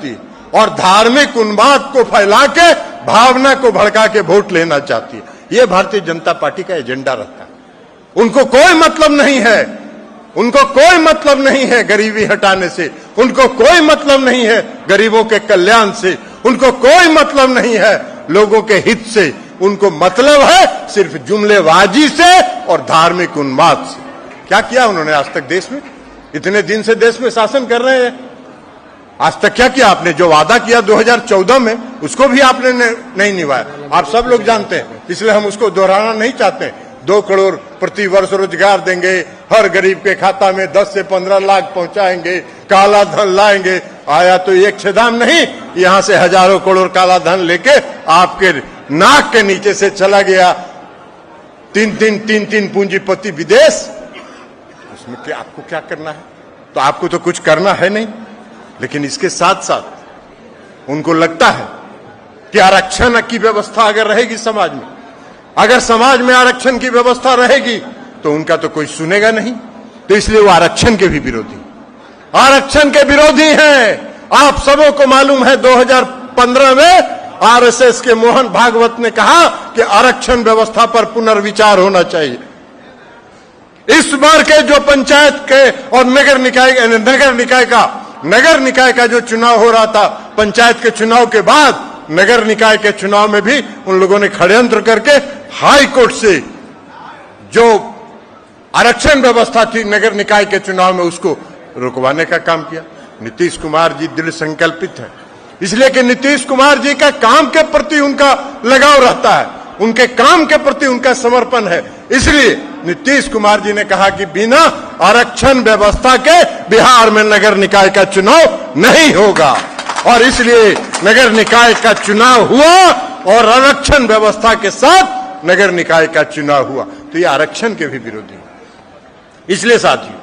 चाहती है और धार्मिक उन्माद को फैला के भावना को भड़का के वोट लेना चाहती है। यह भारतीय जनता पार्टी का एजेंडा रहता है। उनको कोई मतलब नहीं है, उनको कोई मतलब नहीं है गरीबी हटाने से, उनको कोई मतलब नहीं है गरीबों के कल्याण से, उनको कोई मतलब नहीं है लोगों के हित से। उनको मतलब है सिर्फ जुमलेबाजी से और धार्मिक उन्माद से। क्या किया उन्होंने आज तक देश में? इतने दिन से देश में शासन कर रहे हैं, आज तक क्या किया आपने? जो वादा किया 2014 में, उसको भी आपने नहीं निभाया। आप सब लोग जानते हैं, इसलिए हम उसको दोहराना नहीं चाहते। 2 करोड़ प्रति वर्ष रोजगार देंगे, हर गरीब के खाता में 10 से 15 लाख पहुंचाएंगे, काला धन लाएंगे। आया तो एक छेदाम नहीं, यहां से हजारों करोड़ काला धन लेके आपके नाक के नीचे से चला गया। 3 पूंजीपति विदेश। उसमें क्या आपको क्या करना है? तो आपको तो कुछ करना है नहीं, लेकिन इसके साथ साथ उनको लगता है कि आरक्षण की व्यवस्था अगर रहेगी समाज में, अगर समाज में आरक्षण की व्यवस्था रहेगी तो उनका तो कोई सुनेगा नहीं। तो इसलिए वो आरक्षण के भी विरोधी, आरक्षण के विरोधी हैं। आप सबों को मालूम है 2015 में आरएसएस के मोहन भागवत ने कहा कि आरक्षण व्यवस्था पर पुनर्विचार होना चाहिए। इस बार के जो पंचायत के और नगर निकाय का जो चुनाव हो रहा था, पंचायत के चुनाव के बाद नगर निकाय के चुनाव में भी उन लोगों ने षड्यंत्र करके हाई कोर्ट से जो आरक्षण व्यवस्था थी नगर निकाय के चुनाव में, उसको रुकवाने का काम किया। नीतीश कुमार जी दृढ़ संकल्पित है, इसलिए कि नीतीश कुमार जी का काम के प्रति उनका लगाव रहता है, उनके काम के प्रति उनका समर्पण है। इसलिए नीतीश कुमार जी ने कहा कि बिना आरक्षण व्यवस्था के बिहार में नगर निकाय का चुनाव नहीं होगा, और इसलिए नगर निकाय का चुनाव हुआ और आरक्षण व्यवस्था के साथ नगर निकाय का चुनाव हुआ। तो ये आरक्षण के भी विरोधी है। इसलिए साथियों,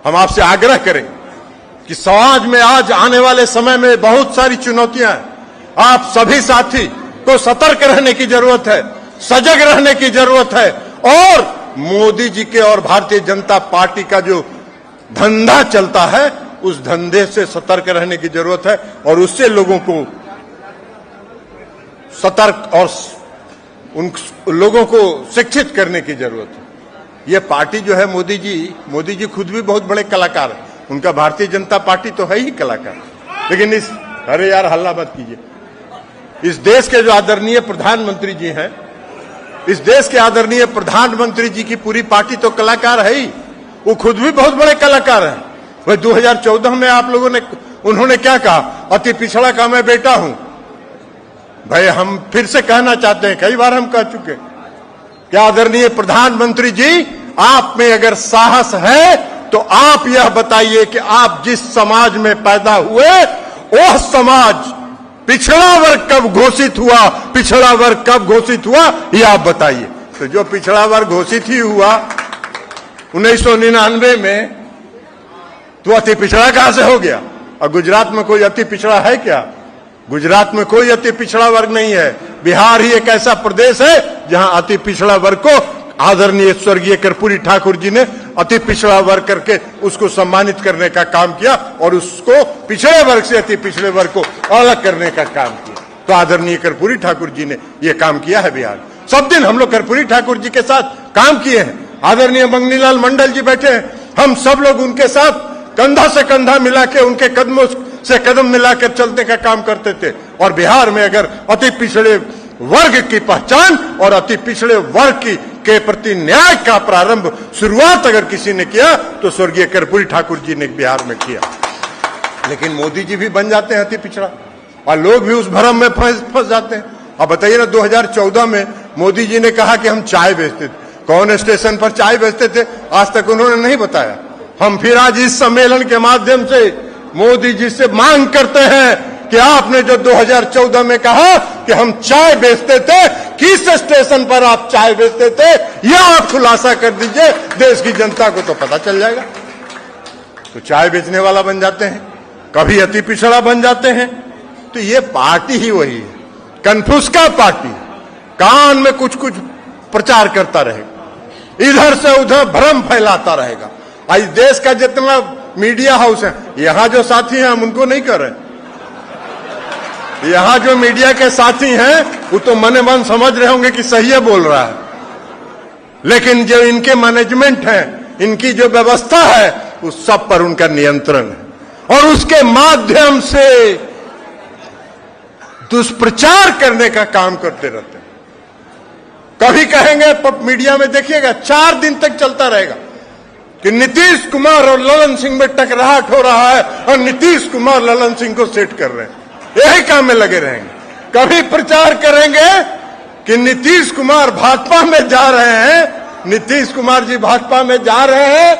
हम आपसे आग्रह करें कि समाज में आज आने वाले समय में बहुत सारी चुनौतियां हैं। आप सभी साथी को सतर्क रहने की जरूरत है, सजग रहने की जरूरत है, और मोदी जी के और भारतीय जनता पार्टी का जो धंधा चलता है उस धंधे से सतर्क रहने की जरूरत है, और उससे लोगों को सतर्क और उन लोगों को शिक्षित करने की जरूरत है। ये पार्टी जो है मोदी जी खुद भी बहुत बड़े कलाकार हैं, उनका भारतीय जनता पार्टी तो है ही कलाकार, लेकिन अरे यार हल्ला मत कीजिए। इस देश के जो आदरणीय प्रधानमंत्री जी हैं, इस देश के आदरणीय प्रधानमंत्री जी की पूरी पार्टी तो कलाकार है ही, वो खुद भी बहुत बड़े कलाकार हैं। वह 2014 में आप लोगों ने, उन्होंने क्या कहा? अति पिछड़ा का मैं बेटा हूं। भाई हम फिर से कहना चाहते हैं, कई बार हम कह चुके कि आदरणीय प्रधानमंत्री जी, आप में अगर साहस है तो आप यह बताइए कि आप जिस समाज में पैदा हुए वह समाज पिछड़ा वर्ग कब घोषित हुआ, पिछड़ा वर्ग कब घोषित हुआ, यह आप बताइए। तो जो पिछड़ा वर्ग घोषित ही हुआ 1999 में, तो अति पिछड़ा कहां से हो गया? और गुजरात में कोई अति पिछड़ा है क्या? गुजरात में कोई अति पिछड़ा वर्ग नहीं है। बिहार ही एक ऐसा प्रदेश है जहां अति पिछड़ा वर्ग को आदरणीय स्वर्गीय कर्पूरी ठाकुर जी ने अति पिछड़ा वर्ग करके उसको सम्मानित करने का काम किया, और उसको पिछड़े वर्ग से अति पिछड़े वर्ग को अलग करने का काम किया। तो आदरणीय कर्पूरी ठाकुर जी ने यह काम किया है बिहार। सब दिन हम लोग कर्पूरी ठाकुर जी के साथ काम किए हैं। आदरणीय मंगनीलाल मंडल जी बैठे हैं, हम सब लोग उनके साथ कंधा से कंधा मिला के, उनके कदमों से कदम मिलाकर चलने का काम करते थे। और बिहार में अगर अति पिछड़े वर्ग की पहचान और अति पिछड़े वर्ग के प्रति न्याय का प्रारंभ, शुरुआत अगर किसी ने किया तो स्वर्गीय कर्पूरी ठाकुर जी ने बिहार में किया। लेकिन मोदी जी भी बन जाते हैं अति पिछड़ा, और लोग भी उस भ्रम में फंस जाते हैं। अब बताइए ना, 2014 में मोदी जी ने कहा कि हम चाय बेचते थे। कौन स्टेशन पर चाय बेचते थे आज तक उन्होंने नहीं बताया। हम फिर आज इस सम्मेलन के माध्यम से मोदी जी से मांग करते हैं कि आपने जो 2014 में कहा कि हम चाय बेचते थे, किस स्टेशन पर आप चाय बेचते थे, यह आप खुलासा कर दीजिए, देश की जनता को तो पता चल जाएगा। तो चाय बेचने वाला बन जाते हैं, कभी अति पिछड़ा बन जाते हैं। तो ये पार्टी ही वही है, कन्फ्यूज पार्टी, कान में कुछ कुछ प्रचार करता रहेगा, इधर से उधर भ्रम फैलाता रहेगा। आज देश का जितना मीडिया हाउस है, यहां जो साथी हैं हम उनको नहीं कर रहे, यहां जो मीडिया के साथी हैं वो तो मने मन समझ रहे होंगे कि सही है बोल रहा है, लेकिन जो इनके मैनेजमेंट है, इनकी जो व्यवस्था है, उस सब पर उनका नियंत्रण है और उसके माध्यम से दुष्प्रचार करने का काम करते रहते हैं। कभी कहेंगे मीडिया में, देखिएगा 4 दिन तक चलता रहेगा कि नीतीश कुमार और ललन सिंह में टकराहट हो रहा है और नीतीश कुमार ललन सिंह को सेट कर रहे हैं, यही काम में लगे रहेंगे। कभी प्रचार करेंगे कि नीतीश कुमार भाजपा में जा रहे हैं, नीतीश कुमार जी भाजपा में जा रहे हैं,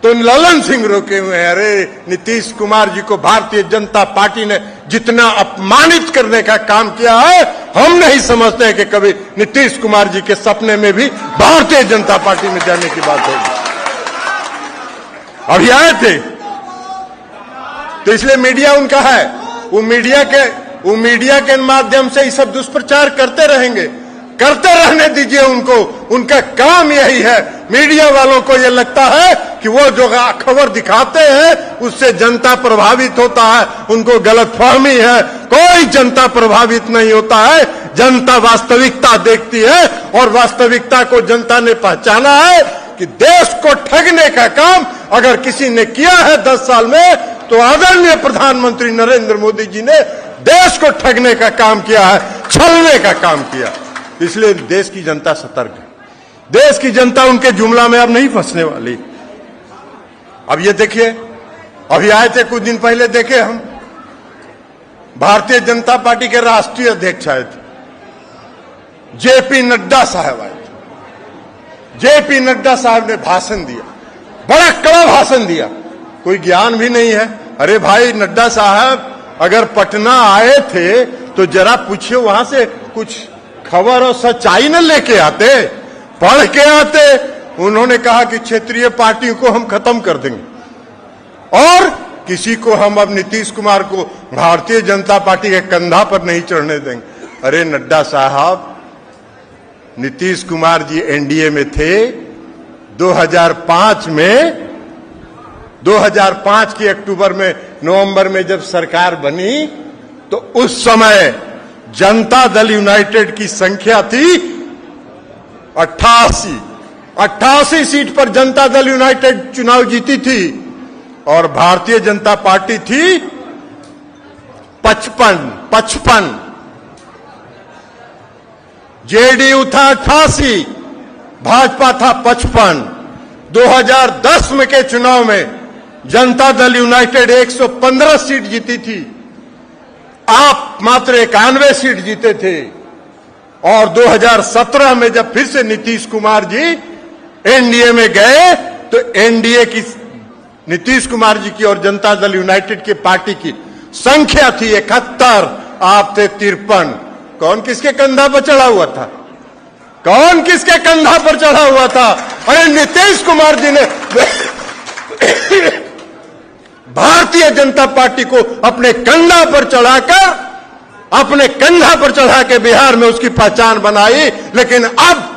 तो ललन सिंह रोके हुए हैं। अरे नीतीश कुमार जी को भारतीय जनता पार्टी ने जितना अपमानित करने का काम किया है, हम नहीं समझते हैं कि कभी नीतीश कुमार जी के सपने में भी भारतीय जनता पार्टी में जाने की बात होगी। अभी आए थे तो इसलिए मीडिया उनका है, वो मीडिया के माध्यम से ये सब दुष्प्रचार करते रहेंगे, करते रहने दीजिए उनको, उनका काम यही है। मीडिया वालों को यह लगता है कि वो जो खबर दिखाते हैं उससे जनता प्रभावित होता है, उनको गलतफहमी है। कोई जनता प्रभावित नहीं होता है, जनता वास्तविकता देखती है और वास्तविकता को जनता ने पहचाना है कि देश को ठगने का काम अगर किसी ने किया है 10 साल में, तो आदरणीय प्रधानमंत्री नरेंद्र मोदी जी ने देश को ठगने का काम किया है, छलने का काम किया। इसलिए देश की जनता सतर्क है, देश की जनता उनके जुमला में अब नहीं फंसने वाली। अब ये देखिए, अभी आए थे कुछ दिन पहले, देखे हम भारतीय जनता पार्टी के राष्ट्रीय अध्यक्ष आए थे, जेपी नड्डा साहब आए थे। जेपी नड्डा साहब ने भाषण दिया, बड़ा कड़ा भाषण दिया, कोई ज्ञान भी नहीं है। अरे भाई नड्डा साहब, अगर पटना आए थे तो जरा पूछिए, वहां से कुछ खबर और सच्चाई न लेके आते, पढ़ के आते। उन्होंने कहा कि क्षेत्रीय पार्टियों को हम खत्म कर देंगे और किसी को हम अब नीतीश कुमार को भारतीय जनता पार्टी के कंधा पर नहीं चढ़ने देंगे। अरे नड्डा साहब, नीतीश कुमार जी एनडीए में थे 2005 में, 2005 के अक्टूबर में, नवंबर में जब सरकार बनी तो उस समय जनता दल यूनाइटेड की संख्या थी 88 सीट पर जनता दल यूनाइटेड चुनाव जीती थी और भारतीय जनता पार्टी थी 55। जेडीयू था 88, भाजपा था 55। 2010 में के चुनाव में जनता दल यूनाइटेड 115 सीट जीती थी, आप मात्र 91 सीट जीते थे। और 2017 में जब फिर से नीतीश कुमार जी एनडीए में गए तो एनडीए की, नीतीश कुमार जी की और जनता दल यूनाइटेड की पार्टी की संख्या थी 71, आप थे 53। कौन किसके कंधा पर चढ़ा हुआ था? कौन किसके कंधा पर चढ़ा हुआ था? अरे नीतीश कुमार जी ने भारतीय जनता पार्टी को अपने कंधा पर चढ़ा के बिहार में उसकी पहचान बनाई। लेकिन अब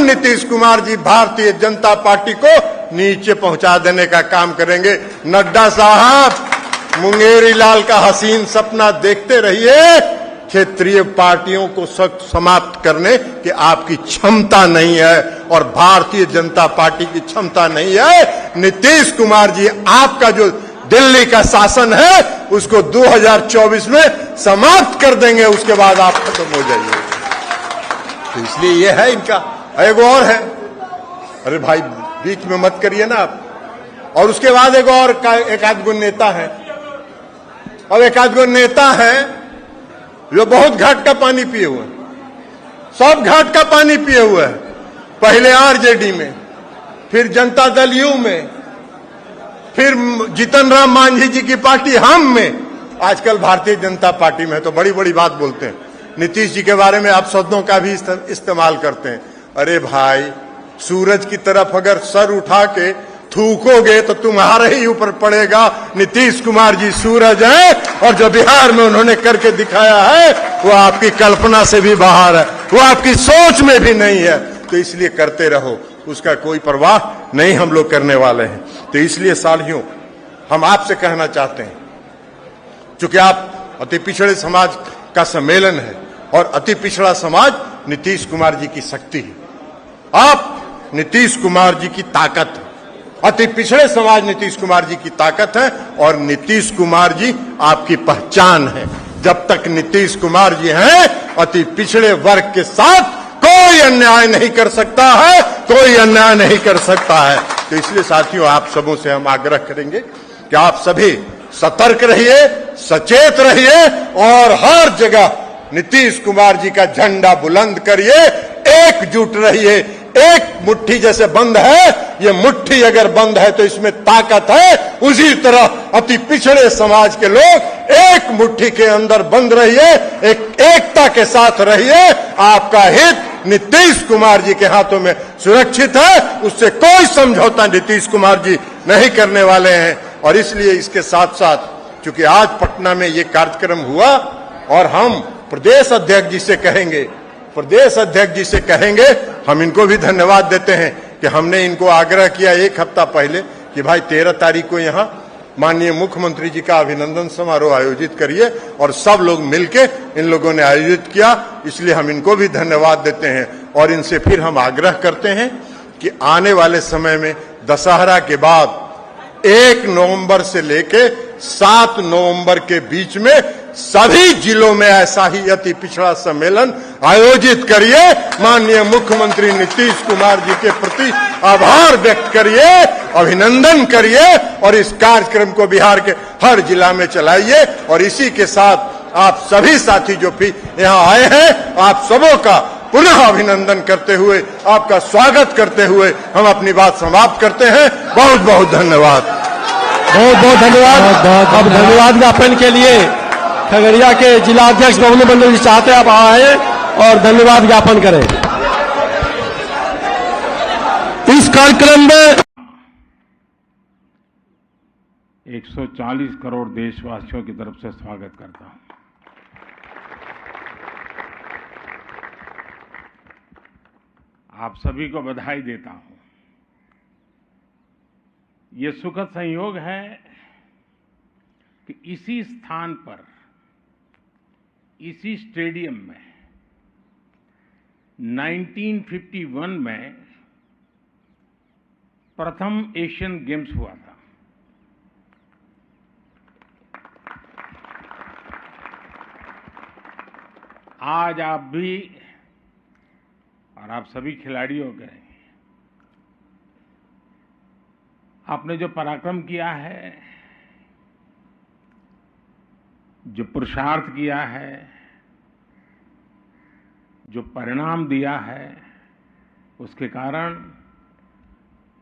नीतीश कुमार जी भारतीय जनता पार्टी को नीचे पहुंचा देने का काम करेंगे। नड्डा साहब, मुंगेरी लाल का हसीन सपना देखते रहिए, क्षेत्रीय पार्टियों को समाप्त करने की आपकी क्षमता नहीं है और भारतीय जनता पार्टी की क्षमता नहीं है। नीतीश कुमार जी, आपका जो दिल्ली का शासन है उसको 2024 में समाप्त कर देंगे, उसके बाद आप खत्म हो जाइए। तो इसलिए ये है इनका। एक और है, अरे भाई बीच में मत करिए ना आप। और उसके बाद एक आध गो नेता है, और एक आध गो नेता है जो बहुत घाट का पानी पिए हुए, सब घाट का पानी पिए हुए है। पहले आरजेडी में, फिर जनता दल यू में, फिर जीतन राम मांझी जी की पार्टी हम में, आजकल भारतीय जनता पार्टी में है। तो बड़ी बड़ी बात बोलते हैं। नीतीश जी के बारे में आप शब्दों का भी इस्तेमाल करते हैं। अरे भाई, सूरज की तरफ अगर सर उठा के थूकोगे तो तुम्हारे ही ऊपर पड़ेगा। नीतीश कुमार जी सूरज है और जो बिहार में उन्होंने करके दिखाया है वो आपकी कल्पना से भी बाहर है, वो आपकी सोच में भी नहीं है। तो इसलिए करते रहो, उसका कोई परवाह नहीं हम लोग करने वाले हैं। तो इसलिए सालियों, हम आपसे कहना चाहते हैं, चूंकि आप अति पिछड़े समाज का सम्मेलन है और अति पिछड़ा समाज नीतीश कुमार जी की शक्ति है। आप नीतीश कुमार जी की ताकत है, अति पिछड़े समाज नीतीश कुमार जी की ताकत है और नीतीश कुमार जी आपकी पहचान है। जब तक नीतीश कुमार जी हैं, अति पिछड़े वर्ग के साथ कोई अन्याय नहीं कर सकता है, कोई अन्याय नहीं कर सकता है। तो इसलिए साथियों, आप सबों से हम आग्रह करेंगे कि आप सभी सतर्क रहिए, सचेत रहिए और हर जगह नीतीश कुमार जी का झंडा बुलंद करिए, एकजुट रहिए। एक मुट्ठी जैसे बंद है, ये मुट्ठी अगर बंद है तो इसमें ताकत है। उसी तरह अति पिछड़े समाज के लोग एक मुट्ठी के अंदर बंद रहिए, एकता के साथ रहिए। आपका हित नीतीश कुमार जी के हाथों में सुरक्षित है, उससे कोई समझौता नीतीश कुमार जी नहीं करने वाले हैं। और इसलिए इसके साथ साथ चूंकि आज पटना में ये कार्यक्रम हुआ और हम प्रदेश अध्यक्ष जी से कहेंगे, हम इनको भी धन्यवाद देते हैं कि हमने इनको आग्रह किया एक हफ्ता पहले कि भाई 13 तारीख को यहाँ माननीय मुख्यमंत्री जी का अभिनंदन समारोह आयोजित करिए, और सब लोग मिलके इन लोगों ने आयोजित किया। इसलिए हम इनको भी धन्यवाद देते हैं और इनसे फिर हम आग्रह करते हैं कि आने वाले समय में दशहरा के बाद 1 नवंबर से लेके 7 नवंबर के बीच में सभी जिलों में ऐसा ही अति पिछड़ा सम्मेलन आयोजित करिए। माननीय मुख्यमंत्री नीतीश कुमार जी के प्रति आभार व्यक्त करिए, अभिनंदन करिए और इस कार्यक्रम को बिहार के हर जिला में चलाइए। और इसी के साथ आप सभी साथी जो भी यहाँ आए हैं, आप सबों का पुनः अभिनंदन करते हुए, आपका स्वागत करते हुए हम अपनी बात समाप्त करते हैं। बहुत बहुत धन्यवाद। बहुत बहुत धन्यवाद। अब धन्यवाद ज्ञापन के लिए खगड़िया के जिला अध्यक्ष बबलू मंडल जी चाहते हैं आप आए और धन्यवाद ज्ञापन करें। इस कार्यक्रम में 140 करोड़ देशवासियों की तरफ से स्वागत करता हूं। आप सभी को बधाई देता हूं। ये सुखद संयोग है कि इसी स्थान पर, इसी स्टेडियम में 1951 में प्रथम एशियन गेम्स हुआ था। आज आप भी और आप सभी खिलाड़ियों के, आपने जो पराक्रम किया है, जो पुरुषार्थ किया है, जो परिणाम दिया है, उसके कारण